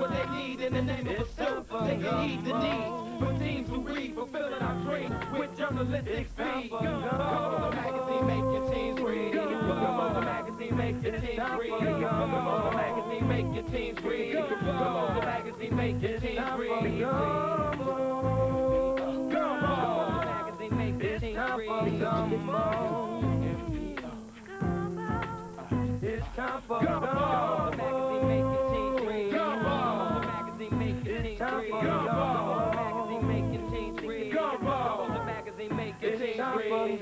what they need in the name of pursuit. They can heed the need for teams who read, fulfilling our dreams with journalistic speed. Gumbo, the magazine, make your teams read. Gumbo, the magazine, make your teams read. Gumbo, the magazine, make your teams read. Gumbo, the magazine, make your teams read. Gumbo, the magazine, make your teams read. It's time for Gumbo. The magazine, make your teams read. Gumbo, the magazine, make your teams read. Gumbo, the magazine, make your teams read. Gumbo, the magazine, make your teams read.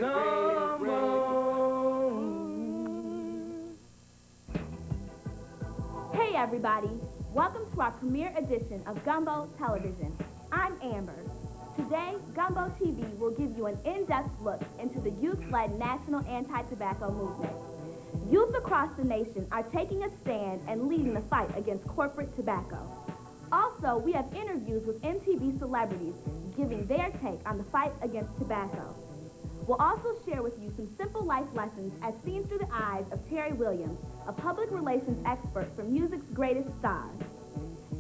Hey everybody, welcome to our premiere edition of Gumbo Television. I'm Amber. Today, Gumbo TV will give you an in-depth look into the youth-led national anti-tobacco movement. Youth across the nation are taking a stand and leading the fight against corporate tobacco. Also, we have interviews with MTV celebrities giving their take on the fight against tobacco. We'll also share with you some simple life lessons as seen through the eyes of Terry Williams, a public relations expert for music's greatest stars.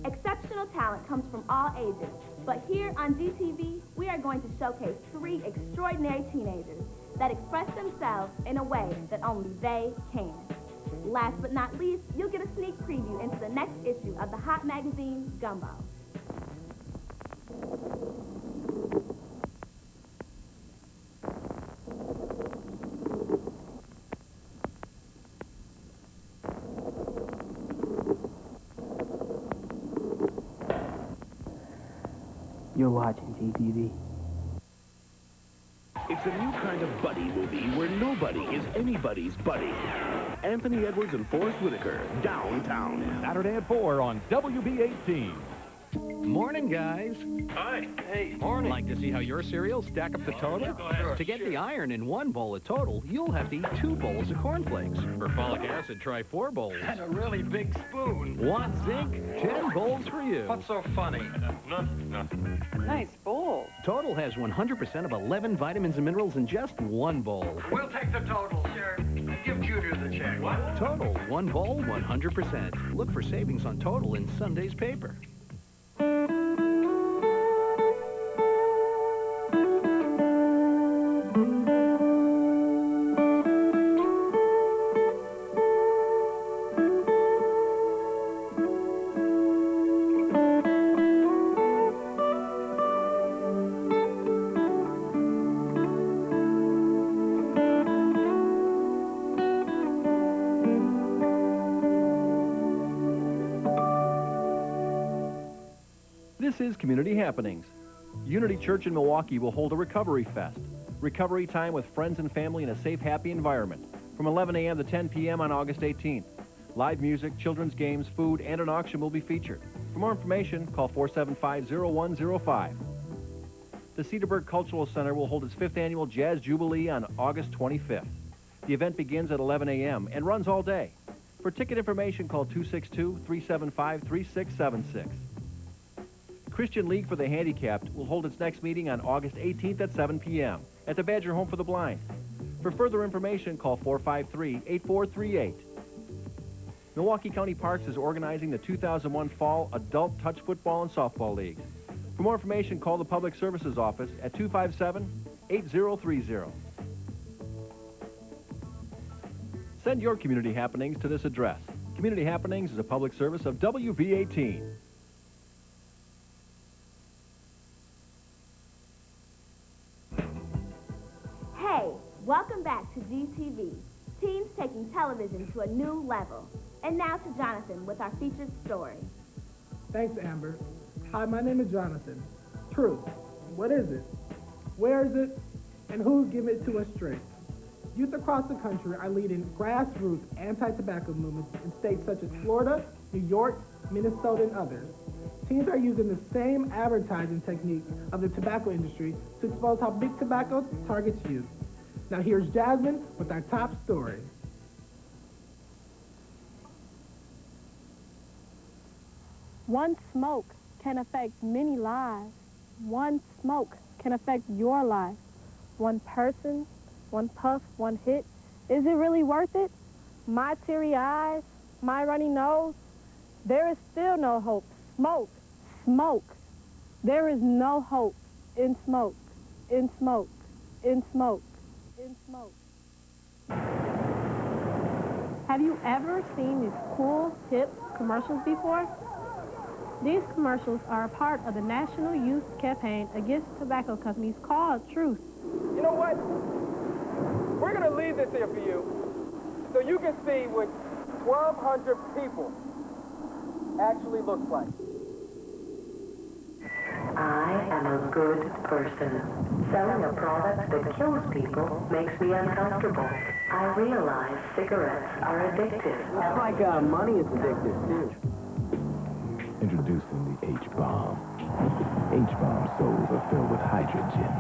Exceptional talent comes from all ages, but here on GTV, we are going to showcase 3 extraordinary teenagers that express themselves in a way that only they can. Last but not least, you'll get a sneak preview into the next issue of the hot magazine, Gumbo. You're watching GTV. It's a new kind of buddy movie where nobody is anybody's buddy. Anthony Edwards and Forrest Whitaker, Downtown. Saturday at 4 on WB18. Morning, guys. Hi. Hey. Morning. Like to see how your cereals stack up the total? Sure. To get the iron in 1 bowl of total, you'll have to eat 2 bowls of cornflakes. For folic acid, try 4 bowls. And a really big spoon. Want zinc? 10 bowls for you. What's so funny? Nothing. Nice bowl. Total has 100% of 11 vitamins and minerals in just 1 bowl. We'll take the total, sir. Give Junior the check. What? Total, 1 bowl, 100%. Look for savings on Total in Sunday's paper. This is Community Happenings. Unity Church in Milwaukee will hold a Recovery Fest. Recovery time with friends and family in a safe, happy environment from 11 a.m. to 10 p.m. on August 18th. Live music, children's games, food, and an auction will be featured. For more information, call 475-0105. The Cedarburg Cultural Center will hold its 5th annual Jazz Jubilee on August 25th. The event begins at 11 a.m. and runs all day. For ticket information, call 262-375-3676. Christian League for the Handicapped will hold its next meeting on August 18th at 7 p.m. at the Badger Home for the Blind. For further information, call 453-8438. Milwaukee County Parks is organizing the 2001 Fall Adult Touch Football and Softball League. For more information, call the Public Services Office at 257-8030. Send your community happenings to this address. Community Happenings is a public service of WB18. Hey, welcome back to GTV, teens taking television to a new level. And now to Jonathan with our featured story. Thanks, Amber. Hi, my name is Jonathan. Truth. What is it? Where is it? And who's giving it to us straight? Youth across the country are leading grassroots anti-tobacco movements in states such as Florida, New York, Minnesota, and others. Teens are using the same advertising techniques of the tobacco industry to expose how big tobacco targets youth. Now here's Jasmine with our top story. One smoke can affect many lives. One smoke can affect your life. One person, one puff, one hit. Is it really worth it? My teary eyes, my runny nose. There is still no hope Smoke, smoke. There is no hope in smoke, in smoke, in smoke, in smoke. Have you ever seen these cool, hip commercials before? These commercials are a part of the National Youth Campaign against tobacco companies called Truth. You know what? We're going to leave this here for you so you can see what 1,200 people actually looks like. I am a good person. Selling a product that kills people makes me uncomfortable. I realize cigarettes are addictive. It's like money is addictive, too. Introducing the H-Bomb. H-Bomb souls are filled with hydrogen.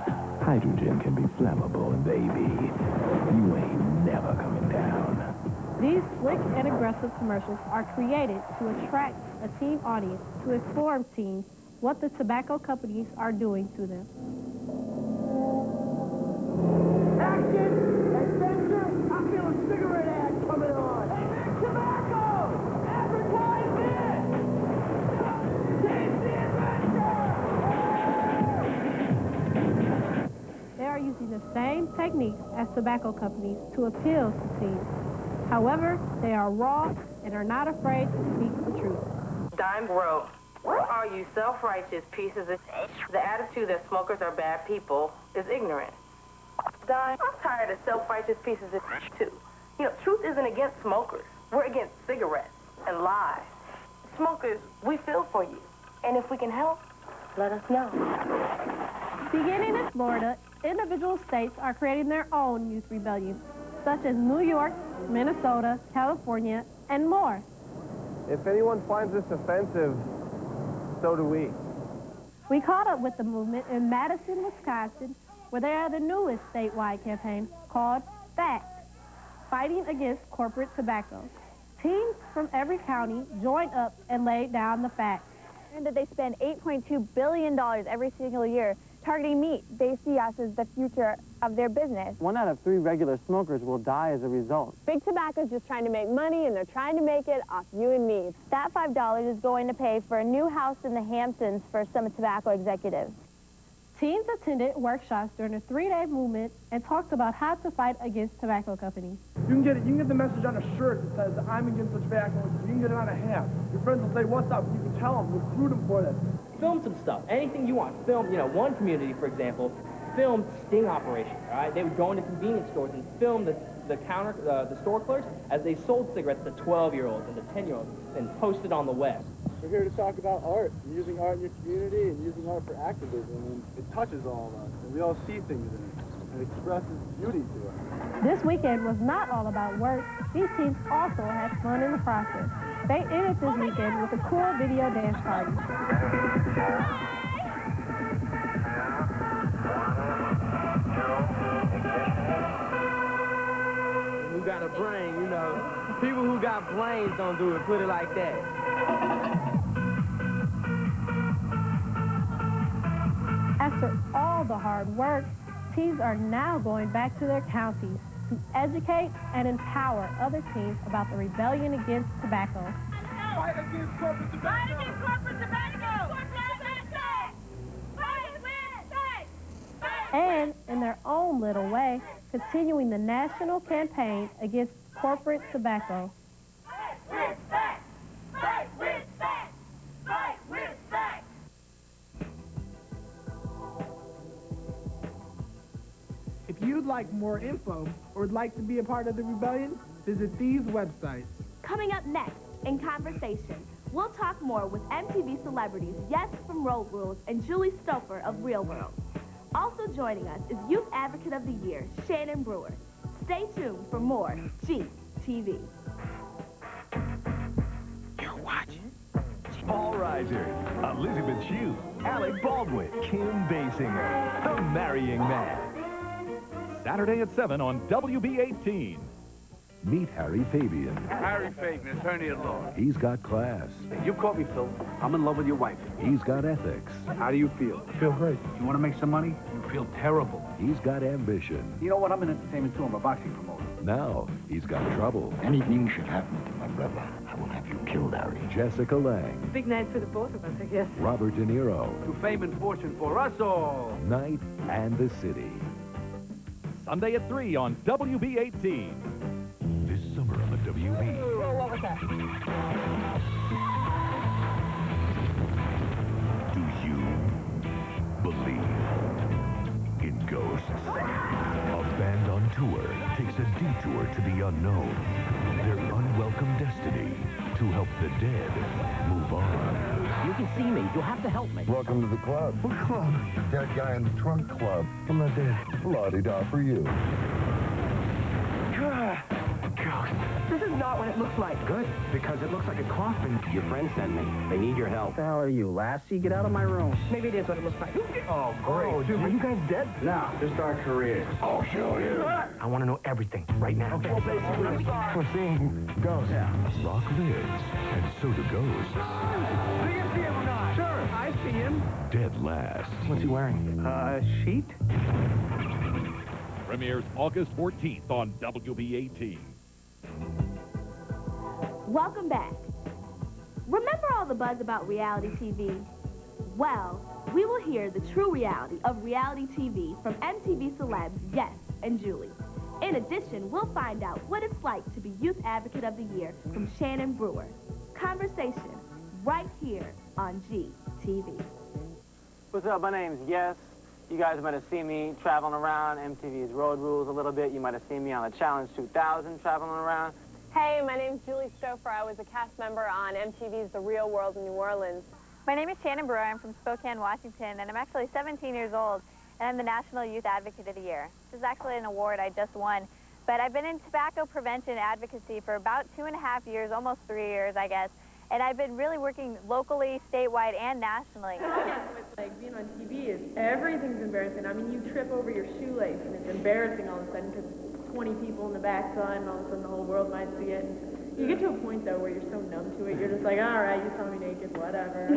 Hydrogen can be flammable, and baby, you ain't never coming down. These slick and aggressive commercials are created to attract a teen audience to inform teens what the tobacco companies are doing to them. Action! Adventure! I feel a cigarette ad coming on! Tobacco! Advertisement! Taste the adventure! They are using the same techniques as tobacco companies to appeal to teens. However, they are raw and are not afraid to speak the truth. Dime wrote, "Are you self-righteous pieces of the attitude that smokers are bad people is ignorant." Dime, I'm tired of self-righteous pieces of too. You know, Truth isn't against smokers. We're against cigarettes and lies. Smokers, we feel for you. And if we can help, let us know. Beginning in Florida, individual states are creating their own youth rebellions, such as New York, Minnesota, California, and more. If anyone finds this offensive, so do we. We caught up with the movement in Madison, Wisconsin, where they are the newest statewide campaign called FACT, Fighting Against Corporate Tobacco. Teams from every county joined up and laid down the facts. And that they spend $8.2 billion every single year targeting meat they see us as the future of their business. 1 out of 3 regular smokers will die as a result. Big Tobacco's just trying to make money, and they're trying to make it off you and me. That $5 is going to pay for a new house in the Hamptons for some tobacco executives. Teens attended workshops during a 3-day movement and talked about how to fight against tobacco companies. You can get the message on a shirt that says, "I'm against tobacco." You can get it on a hat. Your friends will say, "What's up?" You can tell them, recruit them for this. Film some stuff, anything you want. Film, one community, for example, filmed sting operations, all right? They would go into convenience stores and film the store clerks as they sold cigarettes to 12-year-olds and to 10-year-olds and post it on the web. We're here to talk about art, and using art in your community, and using art for activism, and it touches all of us, and we all see things in it, and it expresses beauty to us. This weekend was not all about work. These teens also had fun in the process. They ended this weekend with a cool video dance party. Who got a brain, people who got brains don't do it, put it like that. After all the hard work, teens are now going back to their counties to educate and empower other teens about the rebellion against tobacco. Fight against corporate tobacco! Fight against corporate tobacco! And, in their own little way, continuing the national campaign against corporate tobacco. Fight with facts! Fight with facts! Fight with facts! If you'd like more info or would like to be a part of the rebellion, visit these websites. Coming up next in conversation, we'll talk more with MTV celebrities Yes from Road Rules and Julie Stouffer of Real World. Also joining us is Youth Advocate of the Year, Shannon Brewer. Stay tuned for more GTV. You're watching All Risers, Elizabeth Shue, Alec Baldwin, Kim Basinger, The Marrying Man. Saturday at 7 on WB18. Meet Harry Fabian. Harry Fabian, attorney at law. He's got class. You caught me, Phil. I'm in love with your wife. He's got ethics. How do you feel? I feel great. You want to make some money? You feel terrible. He's got ambition. You know what? I'm in entertainment, too. I'm a boxing promoter. Now, he's got trouble. Anything should happen to my brother, I will have you killed. killed out. Jessica Lange, Big night for the both of us, I guess. Robert De Niro, To fame and fortune for us all. Night and the City. Sunday at 3 on WB18. This summer on the WB. Whoa, what was that? Do you believe in ghosts? A band on tour takes a detour to the unknown, their unwelcome destiny to help the dead move on. You can see me. You'll have to help me. Welcome to the club. What club? Dead guy in the trunk club. I'm not dead. La-di-da for you. Ghost. This is not what it looks like. Good, because it looks like a coffin. Your friend sent me. They need your help. What the hell are you, Lassie? Get out of my room. Maybe it is what it looks like. Oh, great. Oh, dude, are you guys dead? No, just our careers. I'll show you. I want to know everything right now. Okay. Well, basically, we're seeing ghosts. Yeah. Rock lives, and so do ghosts. Do you see him or not? Sure, I see him. Dead last. What's he wearing? Sheet? Premieres August 14th on WB18. Welcome back. Remember all the buzz about reality TV? Well, we will hear the true reality of reality TV from MTV celebs Yes and Julie. In addition, we'll find out what it's like to be Youth Advocate of the Year from Shannon Brewer. Conversation right here on GTV. What's up? My name's Yes. You guys might have seen me traveling around MTV's Road Rules a little bit. You might have seen me on the Challenge 2000 traveling around. Hey, my name's Julie Stouffer. I was a cast member on MTV's The Real World in New Orleans. My name is Shannon Brewer. I'm from Spokane, Washington, and I'm actually 17 years old, and I'm the National Youth Advocate of the Year. This is actually an award I just won, but I've been in tobacco prevention advocacy for about 2.5 years, almost 3 years, I guess, and I've been really working locally, statewide, and nationally. With like being on TV is everything's embarrassing. I mean, you trip over your shoelace and it's embarrassing all of a sudden because 20 people in the back saw it and all of a sudden the whole world might see it. And you get to a point though where you're so numb to it, you're just like, all right, you saw me naked, whatever.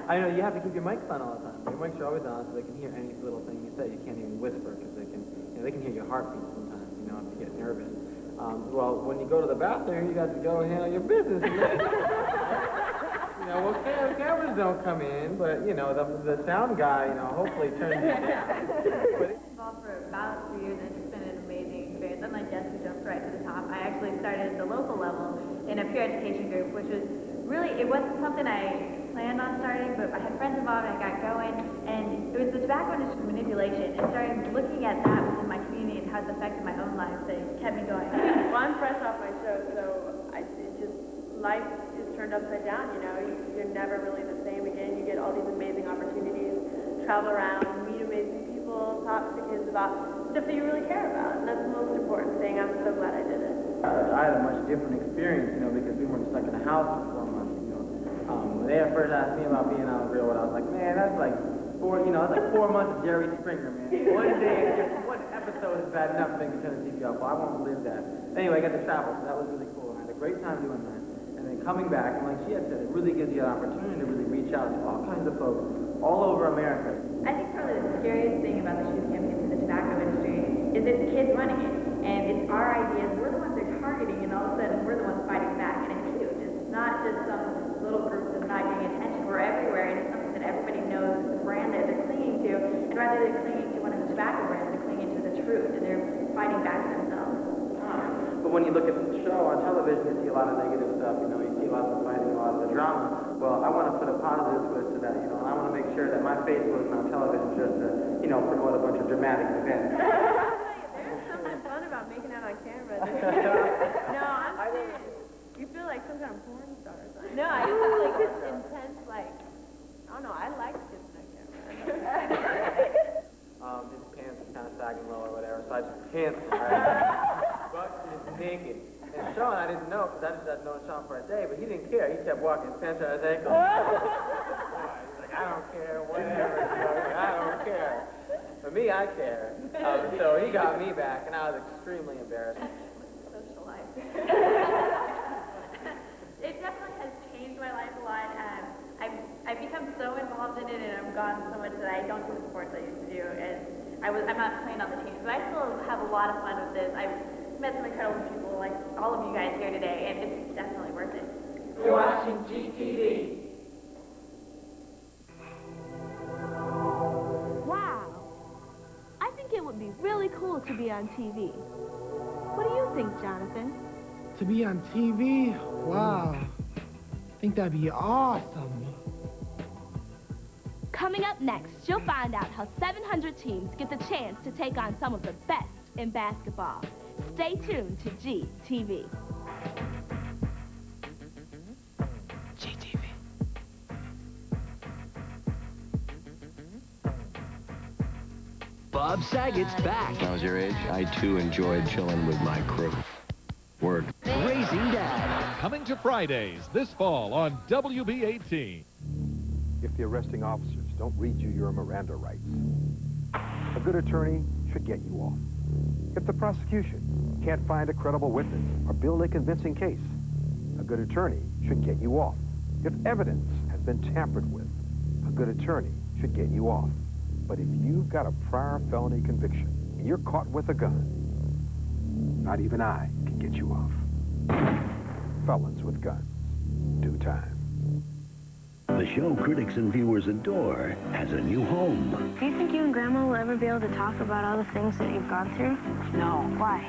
I know you have to keep your mics on all the time. Your mics are always on so they can hear any little thing you say. You can't even whisper because they can hear your heartbeat sometimes, if you get nervous. Well, when you go to the bathroom, you got to go handle your business. Well, cameras don't come in, but, the sound guy, hopefully turns it down. Involved for about 3 years, and it's just been an amazing experience. Unlike Jess, who jumped right to the top, I actually started at the local level in a peer education group, which was really, it wasn't something I planned on starting, but I had friends involved and I got going, and it was the tobacco industry manipulation, and started looking at that within my community and how it's affected my own life that kept me going. Well, I'm fresh off my show, so life is turned upside down, You're never really the same again. You get all these amazing opportunities, travel around, meet amazing people, talk to kids about stuff that you really care about, and that's the most important thing. I'm so glad I did it. I had a much different experience, because we weren't stuck in a house for 4 months, When they at first asked me about being on the Real World, I was like, man, that's like 4 months of Jerry Springer, man. One episode is bad enough for me to turn the TV off. Well, I won't believe that. Anyway, I got to travel, so that was really cool. I had a great time doing that. And then coming back, and like she had said, it really gives you an opportunity to really reach out to all kinds of folks all over America. I think probably the scariest thing about the shoe campaign for the tobacco industry is it's kids running it, and it's our ideas. We're the ones they're targeting, and all of a sudden we're the ones fighting back, and it's huge. It's not just some little group that's not getting attention. We're everywhere, and it's something that everybody knows the brand that they're clinging to, and rather than clinging to one of the tobacco brands, they're clinging to the truth, and they're fighting back themselves. But when you look at the show on television, you see a lot of negative stuff, you see a lot of the fighting, a lot of the drama. Well, I want to put a positive twist to that, and I want to make sure that my face wasn't on television just to, promote a bunch of dramatic events. There's something fun about making out on camera. No, I'm serious. You feel like some kind of porn star or something. No, I feel like this intense, I don't know, I like kissing on camera. His pants are kind of sagging low or whatever, so I just pants him, right? But he's naked. And Sean, I didn't know, because I just hadn't known Sean for a day, but he didn't care. He kept walking, his pants are his ankles. He's like, I don't care, whatever. I don't care. For me, I care. So he got me back, and I was extremely embarrassed. Social life. It definitely has changed my life a lot. I've become so involved in it, and I've gone so much that I don't do the sports I used to do, and I'm not playing on the team, but I still have a lot of fun with this. I've met some incredible people, like all of you guys here today, and it's definitely worth it. You're watching GTV. Wow. I think it would be really cool to be on TV. What do you think, Jonathan? To be on TV? Wow. I think that'd be awesome. Coming up next, you'll find out how 700 teams get the chance to take on some of the best in basketball. Stay tuned to GTV. GTV. Bob Saget's back. When I was your age, I too enjoyed chilling with my crew. Word. Raising Dad. Coming to Fridays this fall on WB18. If the arresting officers don't read you your Miranda rights, a good attorney should get you off. If the prosecution can't find a credible witness or build a convincing case, a good attorney should get you off. If evidence has been tampered with, a good attorney should get you off. But if you've got a prior felony conviction and you're caught with a gun, not even I can get you off. Felons with guns do time. The show critics and viewers adore has a new home. Do you think you and Grandma will ever be able to talk about all the things that you've gone through? No. Why?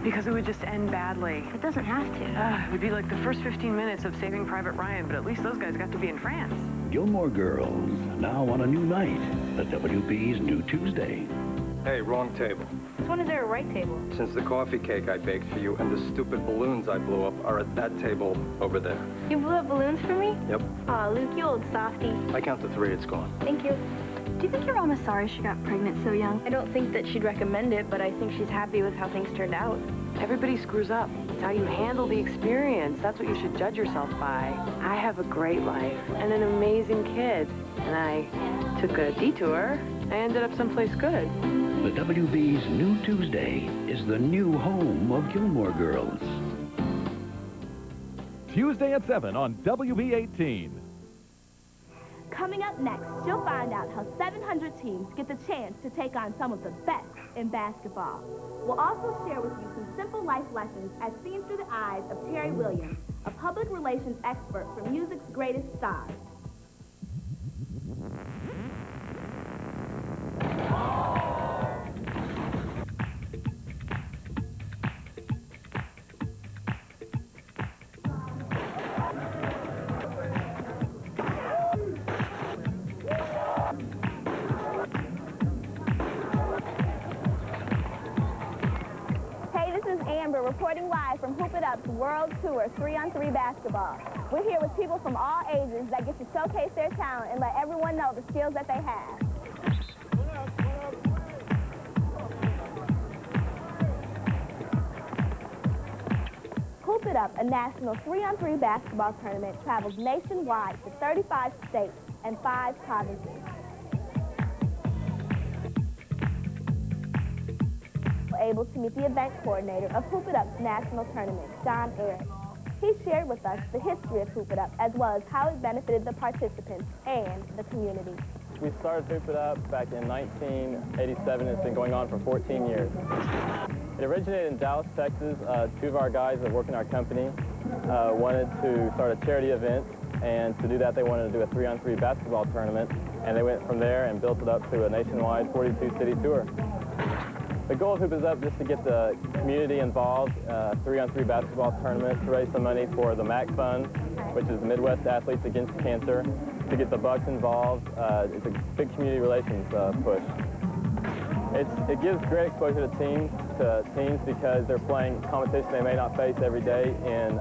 Because it would just end badly. It doesn't have to. It would be like the first 15 minutes of Saving Private Ryan, but at least those guys got to be in France. Gilmore Girls, now on a new night. The WB's new Tuesday. Hey, wrong table. Which one is there a right table? Since the coffee cake I baked for you and the stupid balloons I blew up are at that table over there. You blew up balloons for me? Yep. Aw, Luke, you old softy. I count to 3, it's gone. Thank you. Do you think your mom is sorry she got pregnant so young? I don't think that she'd recommend it, but I think she's happy with how things turned out. Everybody screws up. It's how you handle the experience. That's what you should judge yourself by. I have a great life and an amazing kid. And I took a detour. I ended up someplace good. The WB's new Tuesday is the new home of Gilmore Girls. Tuesday at 7 on WB18. Coming up next, you'll find out how 700 teams get the chance to take on some of the best in basketball. We'll also share with you some simple life lessons as seen through the eyes of Terry Williams, a public relations expert for music's greatest stars. Reporting live from Hoop It Up's World Tour 3-on-3 basketball. We're here with people from all ages that get to showcase their talent and let everyone know the skills that they have. Hoop It Up, a national 3-on-3 basketball tournament, travels nationwide to 35 states and 5 provinces. Able to meet the event coordinator of Hoop It Up's national tournament, John Eric. He shared with us the history of Hoop It Up, as well as how it benefited the participants and the community. We started Hoop It Up back in 1987. It's been going on for 14 years. It originated in Dallas, Texas. 2 of our guys that work in our company wanted to start a charity event, and to do that they wanted to do a 3-on-3 basketball tournament, and they went from there and built it up to a nationwide 42-city tour. The goal of Hoop It Up is to get the community involved, 3-on-3 basketball tournament, to raise some money for the MAC Fund, which is the Midwest Athletes Against Cancer, to get the Bucks involved. It's a big community relations push. It gives great exposure to teams because they're playing competition they may not face every day in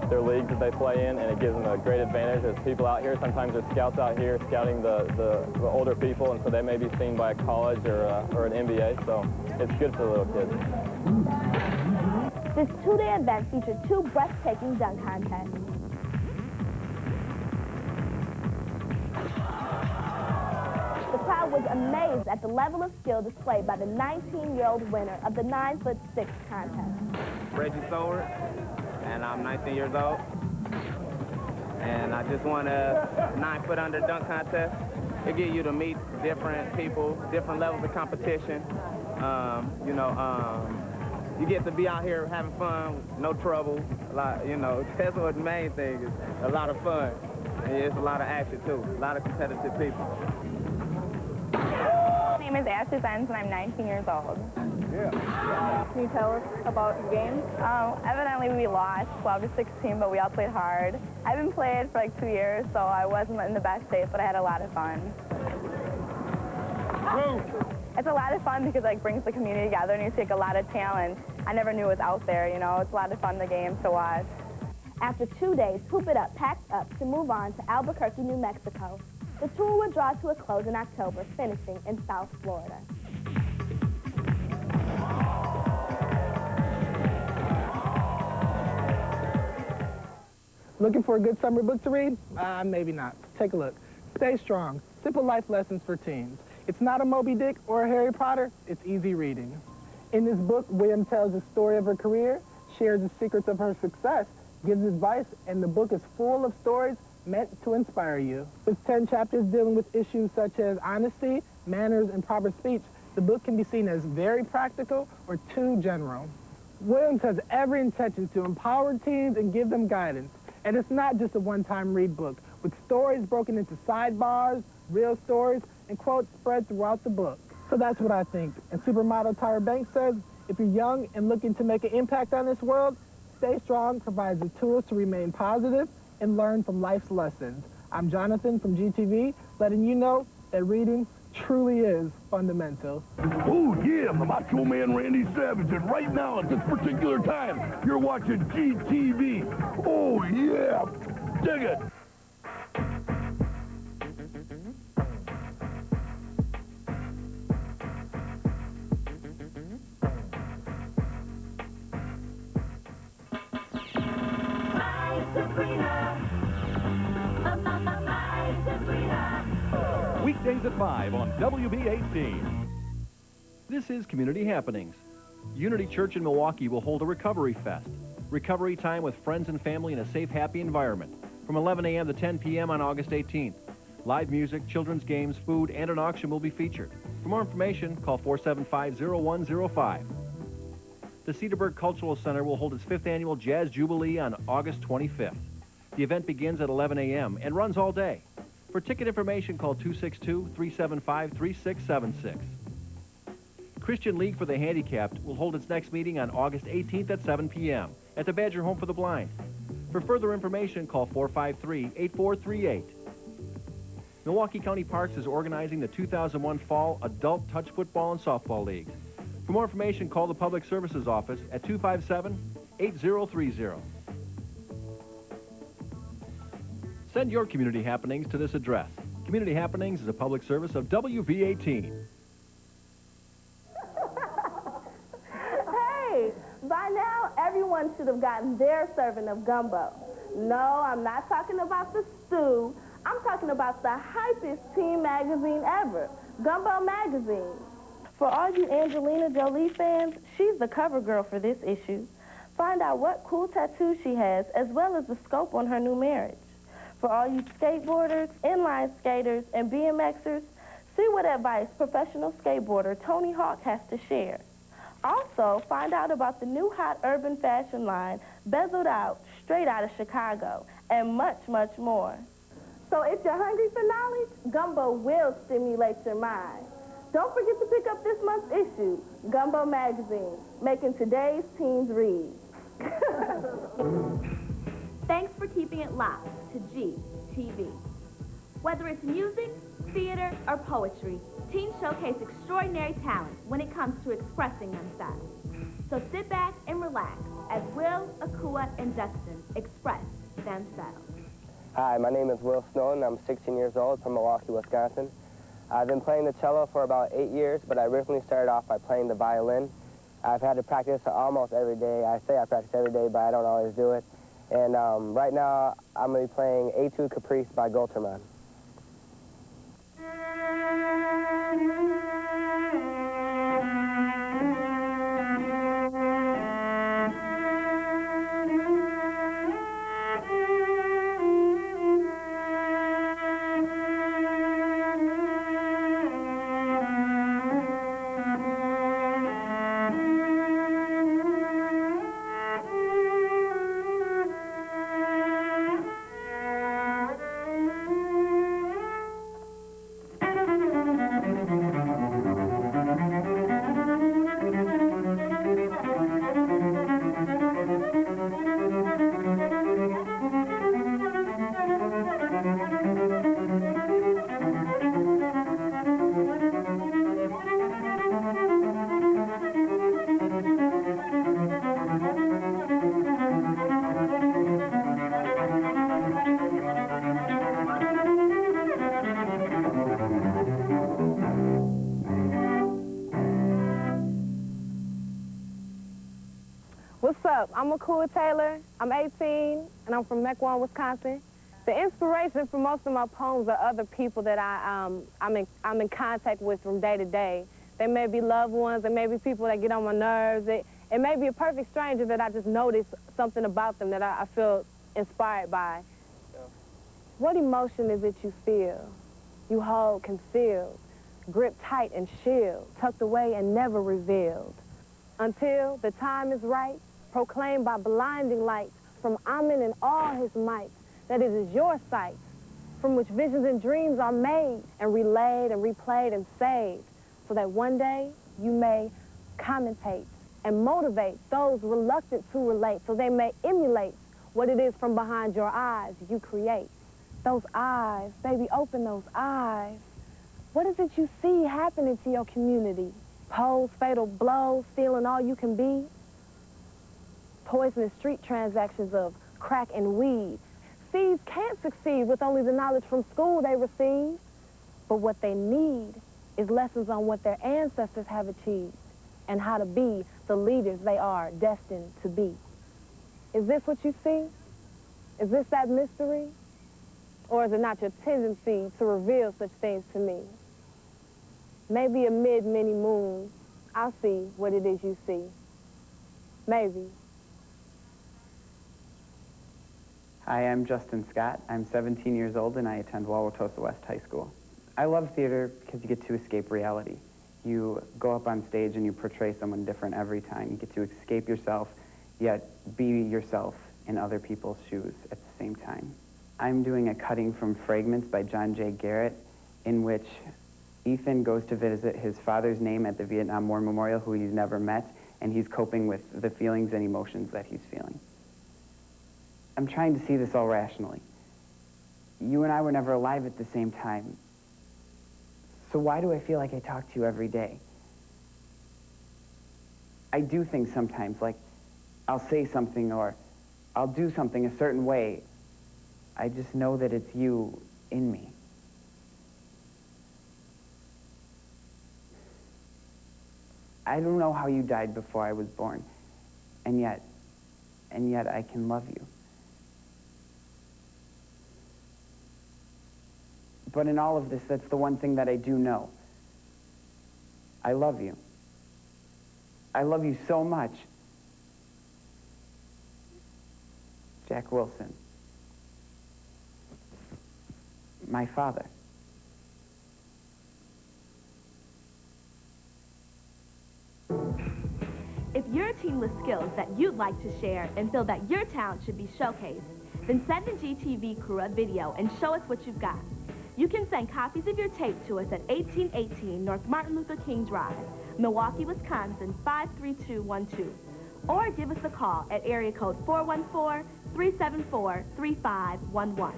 their leagues that they play in, and it gives them a great advantage. There's people out here, sometimes there's scouts out here scouting the older people, and so they may be seen by a college or an NBA, so it's good for the little kids. This 2-day event featured 2 breathtaking dunk contests. The crowd was amazed at the level of skill displayed by the 19-year-old winner of the 9'6" contest. Reggie Soward, and I'm 19 years old. And I just won a 9-foot under dunk contest. It gives you to meet different people, different levels of competition. you get to be out here having fun, no trouble. A lot, you know, that's what the main thing is. A lot of fun. And it's a lot of action too. A lot of competitive people. My name is Ashley Benz, and I'm 19 years old. Yeah. Can you tell us about your game? Evidently we lost 12-16, but we all played hard. I haven't played for like 2 years, so I wasn't in the best shape, but I had a lot of fun. It's a lot of fun because it like brings the community together, and you see like, a lot of talent I never knew was out there, you know. It's a lot of fun, the game, to watch. After 2 days, Hoop It Up packed up to move on to Albuquerque, New Mexico. The tour would draw to a close in October, finishing in South Florida. Looking for a good summer book to read? Maybe not. Take a look. Stay Strong. Simple life lessons for teens. It's not a Moby Dick or a Harry Potter. It's easy reading. In this book, William tells the story of her career, shares the secrets of her success, gives advice, and the book is full of stories meant to inspire you. With 10 chapters dealing with issues such as honesty, manners, and proper speech, the book can be seen as very practical or too general. Williams has every intention to empower teens and give them guidance. And it's not just a one-time read book, with stories broken into sidebars, real stories, and quotes spread throughout the book. So that's what I think. And supermodel Tyra Banks says, if you're young and looking to make an impact on this world, Stay Strong provides the tools to remain positive and learn from life's lessons. I'm Jonathan from GTV, letting you know that reading truly is fundamental. Oh yeah, I'm the Macho Man Randy Savage, and right now at this particular time, you're watching GTV. Oh yeah, dig it. Weekdays at 5 on WB18. This is Community Happenings. Unity Church in Milwaukee will hold a Recovery Fest. Recovery time with friends and family in a safe, happy environment from 11 a.m. to 10 p.m. on August 18th. Live music, children's games, food, and an auction will be featured. For more information, call 475-0105. The Cedarburg Cultural Center will hold its 5th annual Jazz Jubilee on August 25th. The event begins at 11 a.m. and runs all day. For ticket information, call 262-375-3676. Christian League for the Handicapped will hold its next meeting on August 18th at 7 p.m. at the Badger Home for the Blind. For further information, call 453-8438. Milwaukee County Parks is organizing the 2001 Fall Adult Touch Football and Softball League. For more information, call the Public Services Office at 257-8030. Send your community happenings to this address. Community Happenings is a public service of WB18. Hey, by now everyone should have gotten their serving of gumbo. No, I'm not talking about the stew. I'm talking about the hypest teen magazine ever, Gumbo Magazine. For all you Angelina Jolie fans, she's the cover girl for this issue. Find out what cool tattoos she has, as well as the scope on her new marriage. For all you skateboarders, inline skaters, and BMXers, see what advice professional skateboarder Tony Hawk has to share. Also, find out about the new hot urban fashion line, bezeled out, straight out of Chicago, and much, much more. So if you're hungry for knowledge, Gumbo will stimulate your mind. Don't forget to pick up this month's issue, Gumbo Magazine, making today's teens read. Thanks for keeping it locked to GTV. Whether it's music, theater, or poetry, teens showcase extraordinary talent when it comes to expressing themselves. So sit back and relax as Will, Akua, and Justin express themselves. Hi, my name is Will Snowden. I'm 16 years old from Milwaukee, Wisconsin. I've been playing the cello for about 8 years, but I originally started off by playing the violin. I've had to practice almost every day. I say I practice every day, but I don't always do it. And right now, I'm going to be playing Etude Caprice by Golterman. up? I'm Akua Taylor. I'm 18, and I'm from Mequon, Wisconsin. The inspiration for most of my poems are other people that I'm in contact with from day to day. They may be loved ones, they may be people that get on my nerves. It may be a perfect stranger that I just notice something about them that I feel inspired by. What emotion is it you feel? You hold concealed, grip tight and shield, tucked away and never revealed. Until the time is right, proclaimed by blinding lights from Amen and all his might, that it is your sight, from which visions and dreams are made and relayed and replayed and saved, so that one day you may commentate and motivate those reluctant to relate, so they may emulate what it is from behind your eyes you create. Those eyes, baby, open those eyes. What is it you see happening to your community? Pose, fatal blows, stealing all you can be. Poisonous street transactions of crack and weed. Seeds can't succeed with only the knowledge from school they receive. But what they need is lessons on what their ancestors have achieved and how to be the leaders they are destined to be. Is this what you see? Is this that mystery? Or is it not your tendency to reveal such things to me? Maybe amid many moons, I'll see what it is you see. Maybe. Hi, I'm Justin Scott. I'm 17 years old and I attend Wauwatosa West High School. I love theater because you get to escape reality. You go up on stage and you portray someone different every time. You get to escape yourself, yet be yourself in other people's shoes at the same time. I'm doing a cutting from Fragments by John J. Garrett, in which Ethan goes to visit his father's name at the Vietnam War Memorial, who he's never met, and he's coping with the feelings and emotions that he's feeling. I'm trying to see this all rationally. You and I were never alive at the same time. So why do I feel like I talk to you every day? I do things sometimes, like I'll say something or I'll do something a certain way. I just know that it's you in me. I don't know how you died before I was born, and yet I can love you. But in all of this, that's the one thing that I do know. I love you. I love you so much. Jack Wilson. My father. If you're a teen with skills that you'd like to share and feel that your talent should be showcased, then send the GTV crew a video and show us what you've got. You can send copies of your tape to us at 1818 North Martin Luther King Drive, Milwaukee, Wisconsin 53212. Or give us a call at area code 414-374-3511.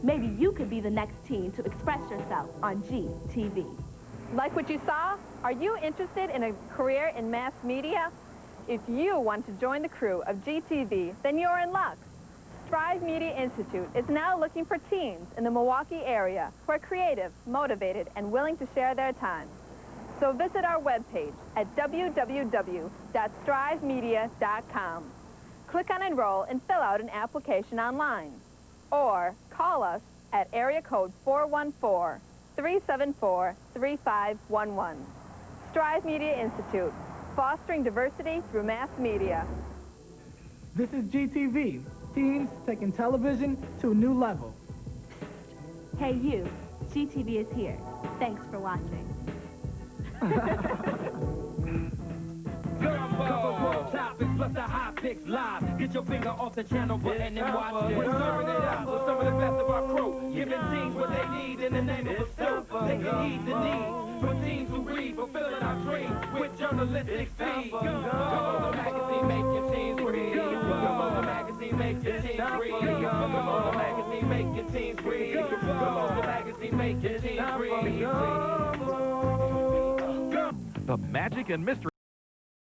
Maybe you could be the next teen to express yourself on GTV. Like what you saw? Are you interested in a career in mass media? If you want to join the crew of GTV, then you're in luck. Strive Media Institute is now looking for teens in the Milwaukee area who are creative, motivated, and willing to share their time. So visit our webpage at www.strivemedia.com. Click on Enroll and fill out an application online. Or call us at area code 414-374-3511. Strive Media Institute, fostering diversity through mass media. This is GTV, teens taking television to a new level. Hey you, GTV is here. Thanks for watching. Gumbo topics plus the high picks live. Get your finger off the channel button and watch it. We're serving it up with some of the best of our crew, giving teens what they need in the name of a stew. Taking heed the need for teens who read, fulfilling our dreams with journalistic speed. Gumbo the magazine, make your teens read. Gumbo the magazine, make your teens read. Gumbo the magazine, make your teens read. Gumbo the magazine, make your teens read. The magic and mystery